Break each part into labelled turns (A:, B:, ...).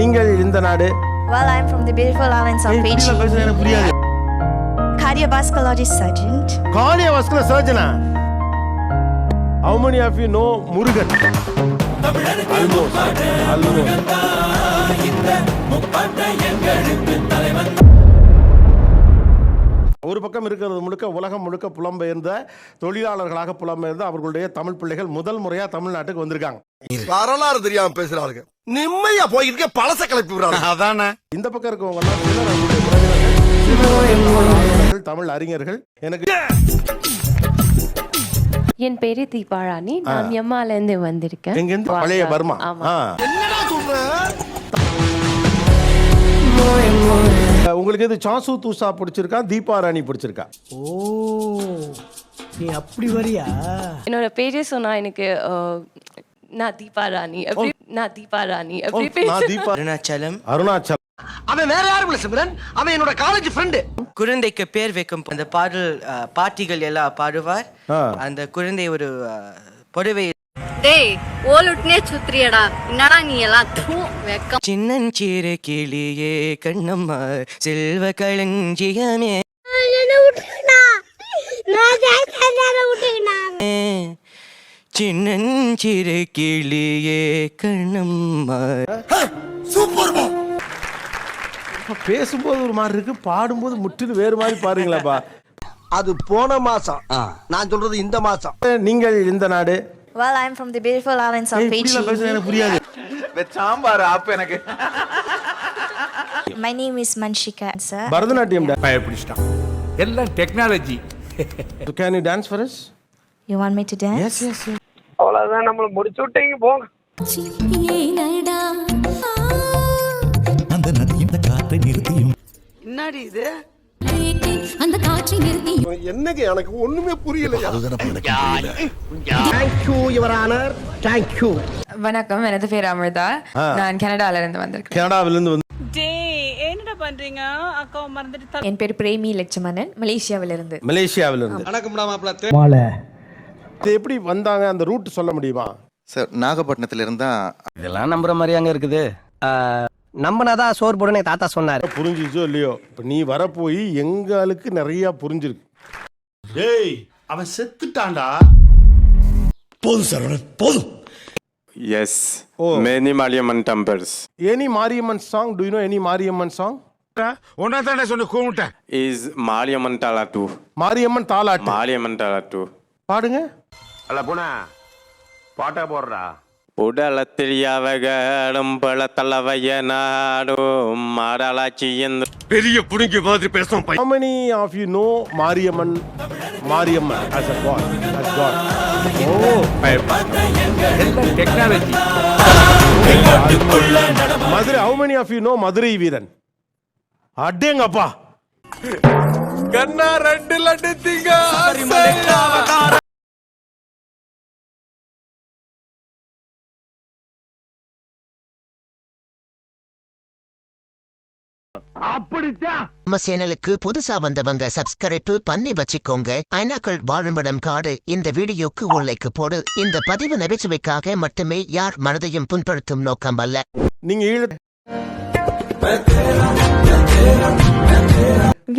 A: நீங்கள் இந்த நாடு?
B: Well, I'm from the beautiful islands of Fiji.
A: எனக்கு புரியாது.
B: Cardiovascular surgeon.
A: Cardiovascular surgeon. How many of you know Murugan? Almost. ஒரு பக்கம் இருக்கிறது முழுக்க உலகம் முழுக்க புலம்பெயர்ந்த தொழிலாளர்களாக புலம்பெயர்ந்த அவர்களுடைய தமிழ் பிள்ளைகள் முதல் முறையா தமிழ்நாட்டுக்கு வந்திருக்காங்க.
C: வரலாறு தெரியாம பேசுறாங்க. நிம்மதியா போயிருக்க பழச கிளப்பி விடுறாங்க. அதானே.
A: இந்த பக்கம் இருக்கவங்க எல்லாம் சிலர் அவங்களுடைய உறவினர்கள், தமிழ் அறிஞர்கள். எனக்கு
D: என் பேரு தீபாராணி. நான் எம்மால இருந்து வந்திருக்கேன்.
A: எங்க இருந்து? பழைய பர்மா.
C: என்னடா சொல்ற?
A: உங்களுக்கு இது சாசு தூசா பிடிச்சிருக்கா, தீபா ராணி பிடிச்சிருக்கா?
E: ஓ, நீ அப்படி வரியா?
D: என்னோட பேரே சொன்னா எனக்கு நான் தீபாராணி
F: அருணாச்சலம்.
C: அவன் வேற யாரும் இல்ல சிம்ரன், அவன் என்னோட காலேஜ் ஃப்ரெண்ட்.
F: குழந்தைக்கு பேர் வைக்கும் அந்த பாடல் பாட்டிகள் எல்லாம் பாடுவார். அந்த குழந்தை ஒரு புடவை.
G: டேய் ஓலுட்னே சுத்ரியடா, என்னடா நீ எல்லாம் வெக்கம்.
F: சின்னஞ்சிறு கிளியே கண்ணம்மா செல்வ களஞ்சியமே சின்னஞ்சிறு கிளியே கண்ணம்மா.
C: சூப்பர்.
A: பேசும்போது ஒரு மாதிரி இருக்கு, பாடும்போது முற்றிலும் வேறு மாதிரி பாருங்களாப்பா.
C: அது போன மாசம், நான் சொல்றது இந்த மாசம்.
A: நீங்கள் இந்த நாடு?
B: Well, I'm from the beautiful islands of Fiji.
A: எனக்கு புரியாது.
H: சாம்பார் ஆப்பு எனக்கு.
B: My name is Manshika, sir.
A: Bharatanatyam
H: பயப்பிடிச்சிட்டான். எல்லாம் technology.
A: Can you dance for us?
B: You want me to dance?
A: Yes.
I: அவ்வளவுதான், நம்மள முடிச்சு விட்டீங்க போங்க.
E: அந்த நதியும் காற்றை நிறுத்தியும்.
I: என்னடி இது?
G: அந்த காற்றை நிறுத்தி.
C: என்னங்க எனக்கு ஒண்ணுமே புரியலையா?
E: Thank you your honor. Thank you.
J: வணக்கம், எனது பேர் அமிர்தா. நான் கனடால இருந்து வந்திருக்கேன்.
A: கனடாவிலிருந்து வந்து.
I: என்னடா பண்றீங்க? அக்கா மறந்துட்டு.
J: என் பேர் பிரேமி லட்சுமணன், மலேசியாவிலிருந்து.
C: வணக்கம்டா மாப்ள.
E: மாலை.
A: இது எப்படி வந்தாங்க, அந்த ரூட் சொல்ல முடியுமா?
K: சார், நாகப்பட்டினத்துல இருந்தா.
F: இதெல்லாம் நம்புற மாதிரியாங்க இருக்குது.
E: நம்பனாதான் சோறு போடுனே தாத்தா சொன்னாரு.
A: புரிஞ்சிச்சோ இல்லையோ, இப்ப நீ வரப்போய் எங்களுக்கு நிறைய புரிஞ்சிருக்கு.
C: டேய், அவன் செத்துட்டான்டா. போதும் சரவணன், போதும்.
L: Yes. Many Mariamman temples.
A: Any Mariamman song? Do you know any Mariamman song?
C: ஒன்னா தானே சொன்ன கூமுட்டேன்.
L: Is Mariamman Talatu.
A: மாரியம்மன் தாலாட்டு.
L: Mariamman Talatu.
A: பாடுங்க.
H: அல்ல போனா பாட்டா போடுறா.
L: உடலத்தில் யாவகடும் பழத்தளவைய நாடும் மாடலாச்சி என்று
C: பெரிய புடுங்கி மாதிரி பேசும்.
A: How many of you know Mariamman as a god? As God.
H: எல்லாம் technology.
A: Madurai. How many of you know Madurai Veeran? அடேங்கப்பா.
C: கண்ணா 2 லட்டு திங்க.
M: நம்ம சேனலுக்கு புதுசா வந்தவங்க சப்ஸ்கிரைப் பண்ணி வச்சுக்கோங்க. ஐநாக்கள் வாழுமிடம் காடு. இந்த வீடியோக்கு ஒரு லைக் போடு. இந்த பதிவு நகைச்சுவைக்காக மட்டுமே, யார் மனதையும் புண்படுத்தும் நோக்கம் அல்ல.
A: நீங்க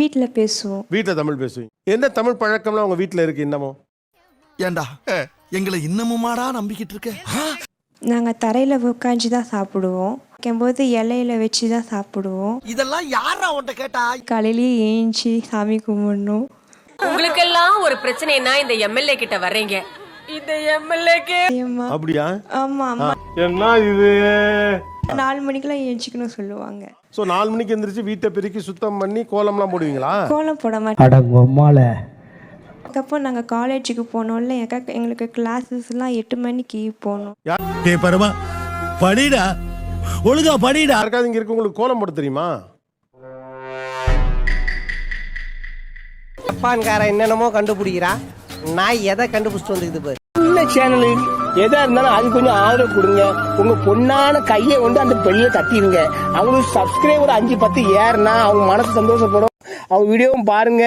J: வீட்ல பேசுவோம்.
A: வீட்டுல தமிழ் பேசுவீங்க. என்ன தமிழ் பழக்கம்லாம் உங்க வீட்டுல இருக்கு இன்னமும்?
C: ஏண்டா எங்களை இன்னமுமாடா நம்பிக்கிட்டு இருக்க?
J: நாங்க தரையில உட்காந்து தான் சாப்பிடுவோம். போது இலையில வச்சு தான் சாப்பிடுவோம்.
C: இதெல்லாம் யாரா உன்கிட்ட கேட்டா?
J: காலையிலேயே ஏஞ்சி சாமி கும்பிடணும்.
G: உங்களுக்கு எல்லாம் ஒரு பிரச்சனைனா இந்த எம்எல்ஏ கிட்ட வர்றீங்க. இந்த எம்எல்ஏக்கு
A: அப்படியா?
J: ஆமா ஆமா.
A: என்ன இது?
J: 4 மணிக்கெல்லாம் ஏஞ்சிக்கணும் சொல்லுவாங்க.
A: சோ 4 மணிக்கு எந்திரிச்சு வீட்டை பெருக்கி சுத்தம் பண்ணி கோலம்லாம் போடுவீங்களா?
J: கோலம் போட மாட்டோம்.
E: அடங்கம்மால.
J: அதுக்கப்புறம் நாங்க காலேஜுக்கு போனோம்ல, எங்களுக்கு கிளாஸஸ்லாம் 8 மணிக்கு போனோம்.
E: ஏய் பரமா, படிடா, ஒழுங்கா படிடா.
A: யாருக்காவது இங்க இருக்கவங்களுக்கு கோலம் போட தெரியுமா?
E: ஜப்பான்காரன் என்னென்னமோ கண்டுபிடிக்கிறா, நான் எதை கண்டுபிடிச்சிட்டு வந்துக்குது பாரு. இந்த சேனலு எதா இருந்தாலும் அது கொஞ்சம் ஆதரவு கொடுங்க. உங்க பொண்ணான கையை கொண்டு அந்த பெல்ல தட்டிடுங்க. அவங்களுக்கு சப்ஸ்கிரைபர் 5-10 ஏறுனா அவங்க மனசு சந்தோஷப்படும். அவங்க வீடியோவும் பாருங்க.